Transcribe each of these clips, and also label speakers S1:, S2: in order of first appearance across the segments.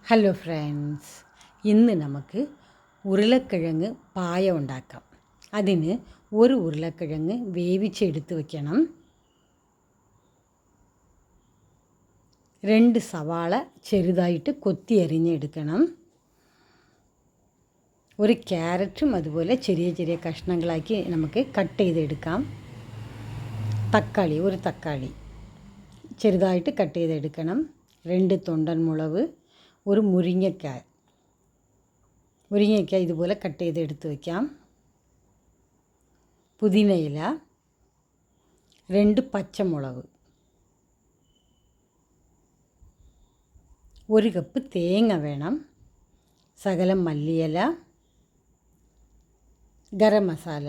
S1: Hello friends, ഇന്ന് നമുക്ക് ഉരുളക്കിഴങ്ങ് പായ ഉണ്ടാക്കാം. അതിന് ഒരു ഉരുളക്കിഴങ്ങ് വേവിച്ചെടുത്ത് വയ്ക്കണം. 2 സവാള ചെറുതായിട്ട് കൊത്തി അരിഞ്ഞെടുക്കണം. ഒരു ക്യാരറ്റും അതുപോലെ ചെറിയ ചെറിയ കഷ്ണങ്ങളാക്കി നമുക്ക് കട്ട് ചെയ്തെടുക്കാം. ഒരു തക്കാളി ചെറുതായിട്ട് കട്ട് ചെയ്തെടുക്കണം. 2 തൊണ്ടൻ മുളക്, ഒരു മുരിങ്ങക്കായ ഇതുപോലെ കട്ട് ചെയ്തെടുത്ത് വയ്ക്കാം. പുതിന ഇല, 2 പച്ചമുളക്, 1 കപ്പ് തേങ്ങ വേണം, ശകലം മല്ലിയില, ഗരം മസാല,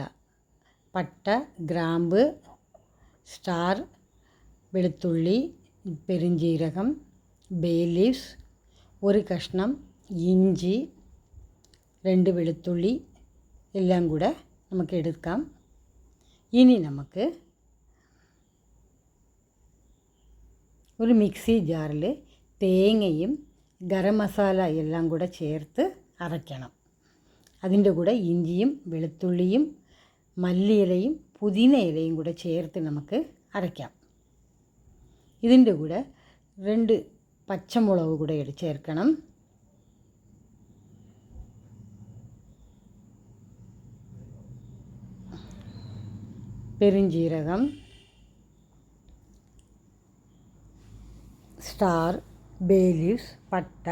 S1: പട്ട, ഗ്രാമ്പ്, സ്റ്റാർ, വെളുത്തുള്ളി, പെരുംജീരകം, ബേ ലീവ്സ്, 1 കഷ്ണം ഇഞ്ചി, 2 വെളുത്തുള്ളി എല്ലാം കൂടെ നമുക്ക് എടുക്കാം. ഇനി നമുക്ക് ഒരു മിക്സി ജാറിൽ തേങ്ങയും ഗരം മസാല എല്ലാം കൂടെ ചേർത്ത് അരയ്ക്കണം. അതിൻ്റെ കൂടെ ഇഞ്ചിയും വെളുത്തുള്ളിയും മല്ലിയിലയും പുതിന ഇലയും കൂടെ ചേർത്ത് നമുക്ക് അരയ്ക്കാം. ഇതിൻ്റെ കൂടെ 2 പച്ചമുളക് കൂടെ ചേർക്കണം. പെരുംജീരകം, സ്റ്റാർ, ബേ ലീവ്സ്, പട്ട,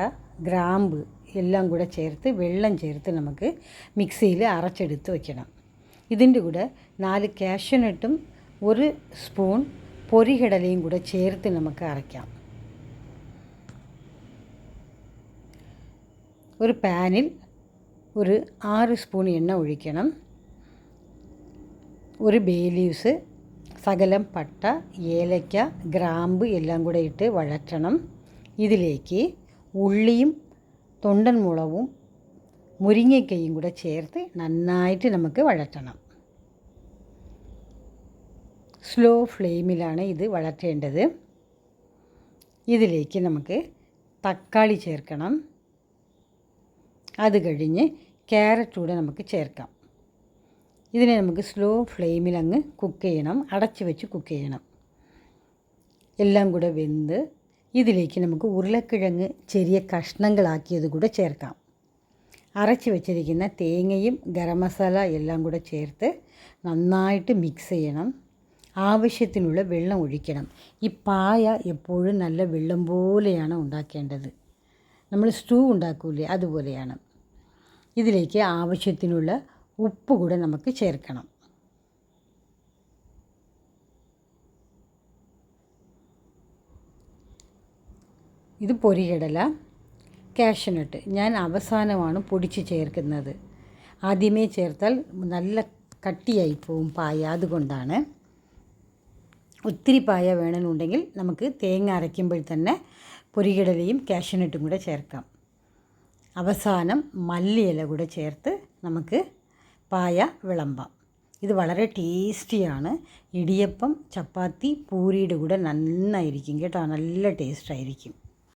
S1: ഗ്രാമ്പ് എല്ലാം കൂടെ ചേർത്ത് വെള്ളം ചേർത്ത് നമുക്ക് മിക്സിയിൽ അരച്ചെടുത്ത് വയ്ക്കണം. ഇതിൻ്റെ കൂടെ 4 കാഷ്യൂനട്ടും 1 സ്പൂൺ പൊരികടലയും കൂടെ ചേർത്ത് നമുക്ക് അരയ്ക്കാം. ഒരു പാനിൽ ഒരു 6 സ്പൂൺ എണ്ണ ഒഴിക്കണം. 1 ബേ ലീവ്സ്, ശകലം പട്ട, ഏലക്ക, ഗ്രാമ്പ് എല്ലാം കൂടെ ഇട്ട് വഴറ്റണം. ഇതിലേക്ക് ഉള്ളിയും തൊണ്ടൻ മുളകും മുരിങ്ങയ്ക്കയും കൂടെ ചേർത്ത് നന്നായിട്ട് നമുക്ക് വഴറ്റണം. സ്ലോ ഫ്ലെയിമിലാണ് ഇത് വഴറ്റേണ്ടത്. ഇതിലേക്ക് നമുക്ക് തക്കാളി ചേർക്കണം. അത് കഴിഞ്ഞ് ക്യാരറ്റ് കൂടെ നമുക്ക് ചേർക്കാം. ഇതിനെ നമുക്ക് സ്ലോ ഫ്ലെയിമിൽ അങ്ങ് കുക്ക് ചെയ്യണം, അടച്ച് വെച്ച് കുക്ക് ചെയ്യണം. എല്ലാം കൂടെ വെന്ത് ഇതിലേക്ക് നമുക്ക് ഉരുളക്കിഴങ്ങ് ചെറിയ കഷ്ണങ്ങളാക്കിയത് കൂടെ ചേർക്കാം. അരച്ച് വെച്ചിരിക്കുന്ന തേങ്ങയും ഗരം മസാല എല്ലാം കൂടെ ചേർത്ത് നന്നായിട്ട് മിക്സ് ചെയ്യണം. ആവശ്യത്തിനുള്ള വെള്ളം ഒഴിക്കണം. ഈ പായ എപ്പോഴും നല്ല വെള്ളം പോലെയാണ് ഉണ്ടാക്കേണ്ടത്. നമ്മൾ സ്റ്റൂ ഉണ്ടാക്കൂലേ, അതുപോലെയാണ്. ഇതിലേക്ക് ആവശ്യത്തിനുള്ള ഉപ്പ് കൂടെ നമുക്ക് ചേർക്കണം. ഇത് പൊരികടല, കാഷ്യൂനട്ട് ഞാൻ അവസാനമാണ് പൊടിച്ച് ചേർക്കുന്നത്. ആദ്യമേ ചേർത്താൽ നല്ല കട്ടിയായി പോവും പായ, അതുകൊണ്ടാണ്. ഒത്തിരി പായ വേണമെന്നുണ്ടെങ്കിൽ നമുക്ക് തേങ്ങ അരയ്ക്കുമ്പോൾ തന്നെ പൊരികടലയും കാഷ്യൂനട്ടും കൂടെ ചേർക്കാം. അവസാനം മല്ലിയില കൂടെ ചേർത്ത് നമുക്ക് പായ വിളമ്പാം. ഇത് വളരെ ടേസ്റ്റിയാണ്. ഇടിയപ്പം, ചപ്പാത്തി, പൂരിയുടെ കൂടെ നന്നായിരിക്കും കേട്ടോ, നല്ല ടേസ്റ്റായിരിക്കും.